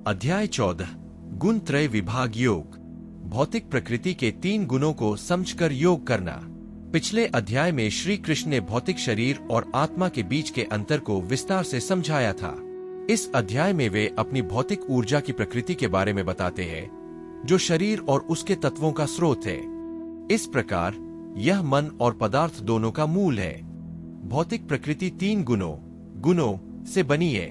अध्याय 14 गुण त्रय विभाग योग। भौतिक प्रकृति के 3 गुणों को समझकर योग करना। पिछले अध्याय में श्री कृष्ण ने भौतिक शरीर और आत्मा के बीच के अंतर को विस्तार से समझाया था। इस अध्याय में वे अपनी भौतिक ऊर्जा की प्रकृति के बारे में बताते हैं, जो शरीर और उसके तत्वों का स्रोत है। इस प्रकार यह मन और पदार्थ दोनों का मूल है। भौतिक प्रकृति 3 गुणों से बनी है: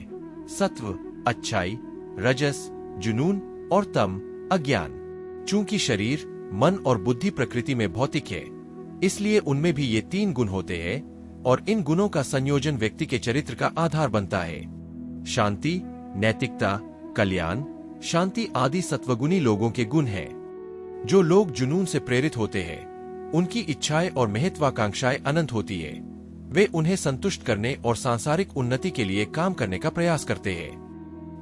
सत्व अच्छाई, रजस जुनून और तम अज्ञान। चूंकि शरीर, मन और बुद्धि प्रकृति में भौतिक है, इसलिए उनमें भी ये 3 गुण होते हैं और इन गुणों का संयोजन व्यक्ति के चरित्र का आधार बनता है। शांति, नैतिकता, कल्याण, शांति आदि सत्वगुणी लोगों के गुण हैं। जो लोग जुनून से प्रेरित होते हैं, उनकी इच्छाएं और महत्वाकांक्षाएं अनंत होती है। वे उन्हें संतुष्ट करने और सांसारिक उन्नति के लिए काम करने का प्रयास करते हैं।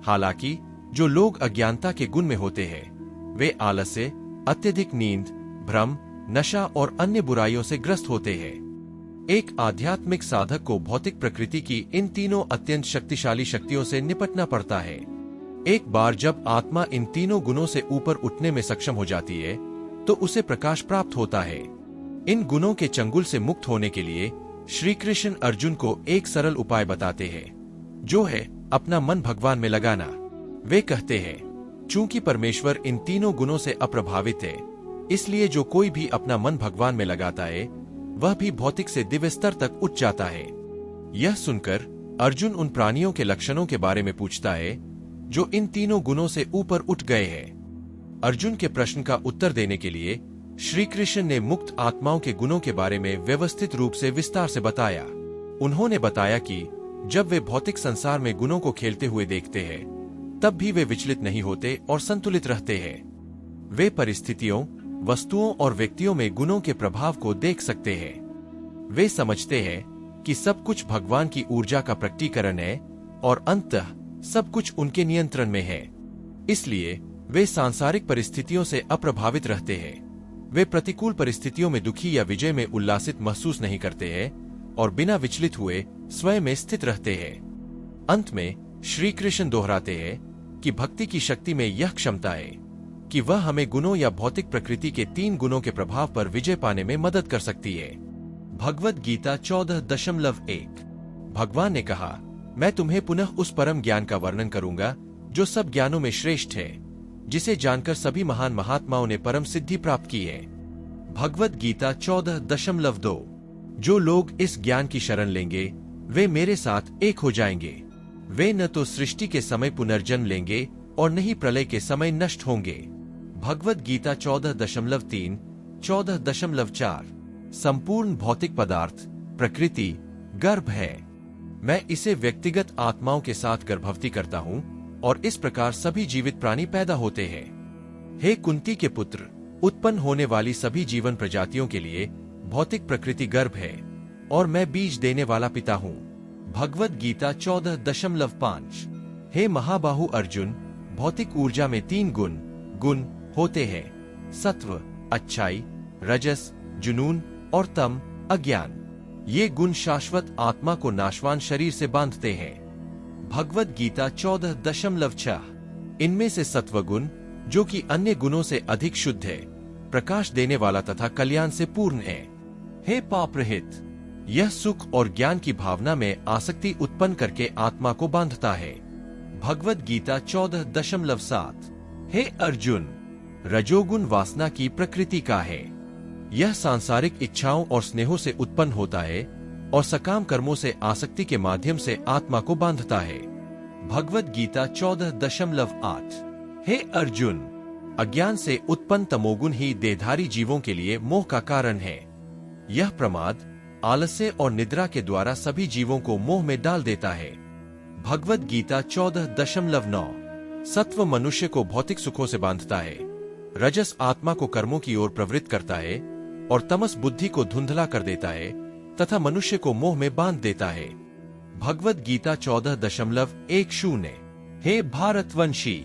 हालांकि जो लोग अज्ञानता के गुण में होते हैं, वे आलस्य, अत्यधिक नींद, भ्रम, नशा और अन्य बुराइयों से ग्रस्त होते हैं। एक आध्यात्मिक साधक को भौतिक प्रकृति की इन तीनों अत्यंत शक्तिशाली शक्तियों से निपटना पड़ता है। एक बार जब आत्मा इन तीनों गुणों से ऊपर उठने में सक्षम हो जाती है, तो उसे प्रकाश प्राप्त होता है। इन गुणों के चंगुल से मुक्त होने के लिए श्री कृष्ण अर्जुन को एक सरल उपाय बताते हैं, जो है अपना मन भगवान में लगाना। वे कहते हैं, चूंकि परमेश्वर इन तीनों गुणों से अप्रभावित है, इसलिए जो कोई भी अपना मन भगवान में लगाता है, वह भी भौतिक से दिव्य स्तर तक उठ जाता है। यह सुनकर अर्जुन उन प्राणियों के लक्षणों के बारे में पूछता है, जो इन तीनों गुणों से ऊपर उठ गए हैं। अर्जुन के प्रश्न का उत्तर देने के लिए श्री कृष्ण ने मुक्त आत्माओं के गुणों के बारे में व्यवस्थित रूप से विस्तार से बताया। उन्होंने बताया कि जब वे भौतिक संसार में गुणों को खेलते हुए देखते हैं, तब भी वे विचलित नहीं होते और संतुलित रहते हैं। वे परिस्थितियों, वस्तुओं और व्यक्तियों में गुणों के प्रभाव को देख सकते हैं। वे समझते हैं कि सब कुछ भगवान की ऊर्जा का प्रकटीकरण है और अंततः सब कुछ उनके नियंत्रण में है। इसलिए वे सांसारिक परिस्थितियों से अप्रभावित रहते हैं। वे प्रतिकूल परिस्थितियों में दुखी या विजय में उल्लासित महसूस नहीं करते हैं और बिना विचलित हुए स्वयं में स्थित रहते हैं। अंत में श्री कृष्ण दोहराते हैं कि भक्ति की शक्ति में यह क्षमता है कि वह हमें गुणों या भौतिक प्रकृति के 3 गुणों के प्रभाव पर विजय पाने में मदद कर सकती है। भगवद गीता 14.1। भगवान ने कहा, मैं तुम्हें पुनः उस परम ज्ञान का वर्णन करूंगा जो सब ज्ञानों में श्रेष्ठ है, जिसे जानकर सभी महान महात्माओं ने परम सिद्धि प्राप्त की है। भगवद गीता 14.2। जो लोग इस ज्ञान की शरण लेंगे, वे मेरे साथ एक हो जाएंगे। वे न तो सृष्टि के समय पुनर्जन्म लेंगे और न ही प्रलय के समय नष्ट होंगे। भगवद गीता 14.3, 14.4। संपूर्ण भौतिक पदार्थ प्रकृति गर्भ है। मैं इसे व्यक्तिगत आत्माओं के साथ गर्भवती करता हूँ और इस प्रकार सभी जीवित प्राणी पैदा होते हैं। हे कुंती के पुत्र, उत्पन्न होने वाली सभी जीवन प्रजातियों के लिए भौतिक प्रकृति गर्भ है और मैं बीज देने वाला पिता हूँ। भगवद गीता 14.5। हे महाबाहु अर्जुन, भौतिक ऊर्जा में 3 गुण होते हैं: सत्व अच्छाई, रजस जुनून और तम अज्ञान। ये गुण शाश्वत आत्मा को नाशवान शरीर से बांधते हैं। भगवद गीता 14.6। इनमें से सत्वगुण, जो कि अन्य गुणों से अधिक शुद्ध है, प्रकाश देने वाला तथा कल्याण से पूर्ण है। हे पाप रहित, यह सुख और ज्ञान की भावना में आसक्ति उत्पन्न करके आत्मा को बांधता है। भगवद गीता 14.7। हे अर्जुन, रजोगुण वासना की प्रकृति का है। यह सांसारिक इच्छाओं और स्नेहों से उत्पन्न होता है और सकाम कर्मों से आसक्ति के माध्यम से आत्मा को बांधता है। भगवद गीता 14.8। हे अर्जुन, अज्ञान से उत्पन्न तमोगुण ही देहधारी जीवों के लिए मोह का कारण है। यह प्रमाद, आलस्य और निद्रा के द्वारा सभी जीवों को मोह में डाल देता है। भगवद गीता 14.9। सत्व मनुष्य को भौतिक सुखों से बांधता है, रजस आत्मा को कर्मों की ओर प्रवृत्त करता है और तमस बुद्धि को धुंधला कर देता है तथा मनुष्य को मोह में बांध देता है। भगवद गीता 14.10। हे भारतवंशी,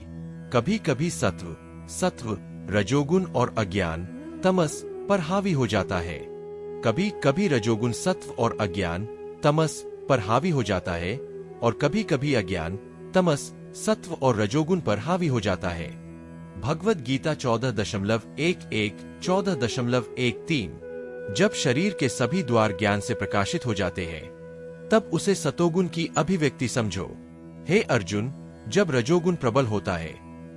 कभी कभी सत्व रजोगुण और अज्ञान तमस पर हावी हो जाता है। कभी कभी रजोगुण सत्व और अज्ञान तमस पर हावी हो जाता है और कभी कभी अज्ञान तमस सत्व और रजोगुण पर हावी हो जाता है। भगवद गीता 14.11 14.13। जब शरीर के सभी द्वार ज्ञान से प्रकाशित हो जाते हैं, तब उसे सतोगुण की अभिव्यक्ति समझो। हे अर्जुन, जब रजोगुण प्रबल होता है,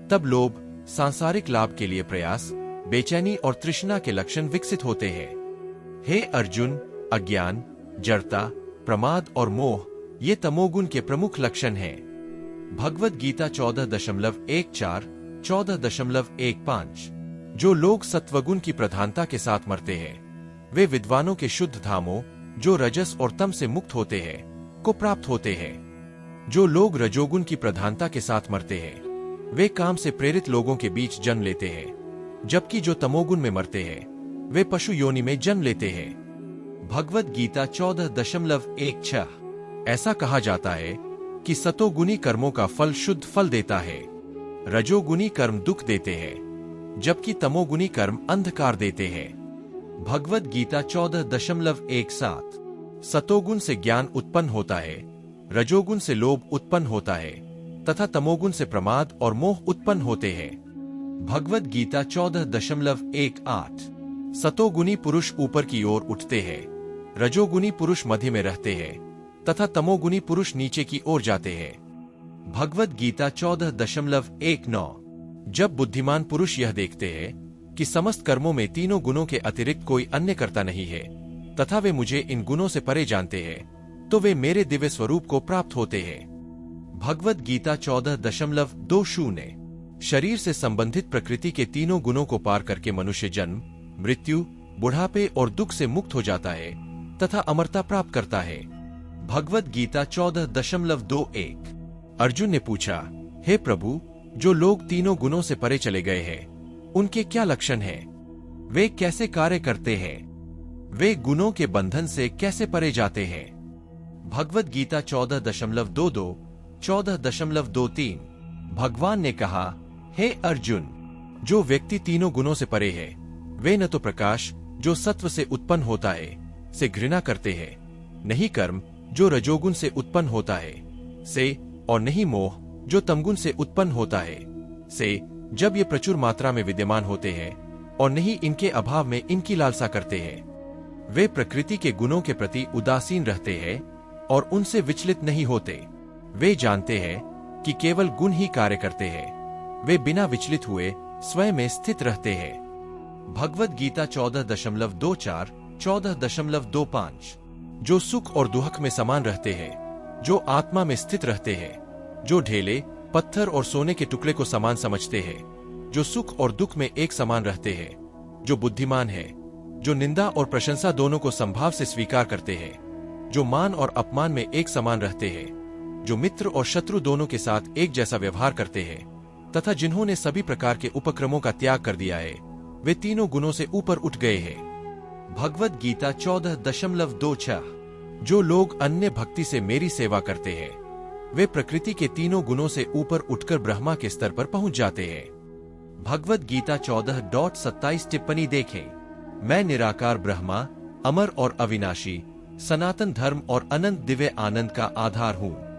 तब लोभ, सांसारिक लाभ के लिए प्रयास, बेचैनी और तृष्णा के लक्षण विकसित होते हैं। हे अर्जुन, अज्ञान, जड़ता, प्रमाद और मोह ये तमोगुण के प्रमुख लक्षण हैं। भगवद गीता 14.14 14.15। जो लोग सत्वगुण की प्रधानता के साथ मरते हैं, वे विद्वानों के शुद्ध धामों, जो रजस और तम से मुक्त होते हैं, को प्राप्त होते हैं। जो लोग रजोगुण की प्रधानता के साथ मरते हैं, वे काम से प्रेरित लोगों के बीच जन्म लेते हैं, जबकि जो तमोगुण में मरते हैं, वे पशु योनि में जन्म लेते हैं। भगवद गीता 14.16। ऐसा कहा जाता है कि सतोगुणी कर्मों का फल शुद्ध फल देता है, रजोगुणी कर्म दुख देते हैं, जबकि तमोगुणी कर्म अंधकार देते हैं। भगवद गीता 14.17। सतोगुण से ज्ञान उत्पन्न होता है, रजोगुण से लोभ उत्पन्न होता है तथा तमोगुण से प्रमाद और मोह उत्पन्न होते हैं। भगवद गीता 14.18। सतोगुणी पुरुष ऊपर की ओर उठते हैं, रजोगुणी पुरुष मध्य में रहते हैं तथा तमोगुणी पुरुष नीचे की ओर जाते हैं। भगवद गीता 14.19। जब बुद्धिमान पुरुष यह देखते हैं कि समस्त कर्मों में तीनों गुणों के अतिरिक्त कोई अन्य कर्ता नहीं है तथा वे मुझे इन गुणों से परे जानते हैं, तो वे मेरे दिव्य स्वरूप को प्राप्त होते हैं। भगवद गीता 14.20। शरीर से संबंधित प्रकृति के तीनों गुणों को पार करके मनुष्य जन्म, मृत्यु, बुढ़ापे और दुख से मुक्त हो जाता है तथा अमरता प्राप्त करता है। भगवद गीता 14.21। अर्जुन ने पूछा, हे प्रभु, जो लोग तीनों गुणों से परे चले गए हैं, उनके क्या लक्षण हैं? वे कैसे कार्य करते हैं? वे गुणों के बंधन से कैसे परे जाते हैं? भगवद गीता 14.22 14.23। भगवान ने कहा, हे अर्जुन, जो व्यक्ति तीनों गुणों से परे है, वे न तो प्रकाश जो सत्व से उत्पन्न होता है से घृणा करते हैं, नहीं कर्म जो रजोगुण से उत्पन्न होता है से, और नहीं मोह जो तमगुण से उत्पन्न होता है से, जब ये प्रचुर मात्रा में विद्यमान होते हैं, और नहीं इनके अभाव में इनकी लालसा करते हैं। वे प्रकृति के गुणों के प्रति उदासीन रहते हैं और उनसे विचलित नहीं होते। वे जानते हैं कि केवल गुण ही कार्य करते हैं। वे बिना विचलित हुए स्वयं में स्थित रहते हैं। भगवद गीता 14.24 14.25। जो सुख और दुख में समान रहते हैं, जो आत्मा में स्थित रहते हैं, जो ढेले, पत्थर और सोने के टुकड़े को समान समझते हैं, जो सुख और दुख में एक समान रहते हैं, जो बुद्धिमान है, जो निंदा और प्रशंसा दोनों को संभाव से स्वीकार करते हैं, जो मान और अपमान में एक समान रहते हैं, जो मित्र और शत्रु दोनों के साथ एक जैसा व्यवहार करते हैं, तथा जिन्होंने सभी प्रकार के उपक्रमों का त्याग कर दिया है, वे तीनों गुणों से ऊपर उठ गए हैं। भगवद गीता 14.26। जो लोग अन्य भक्ति से मेरी सेवा करते हैं, वे प्रकृति के तीनों गुणों से ऊपर उठकर ब्रह्मा के स्तर पर पहुंच जाते हैं। भगवद गीता 14.27 टिप्पणी देखें। मैं निराकार ब्रह्मा, अमर और अविनाशी, सनातन धर्म और अनंत दिव्य आनंद का आधार हूँ।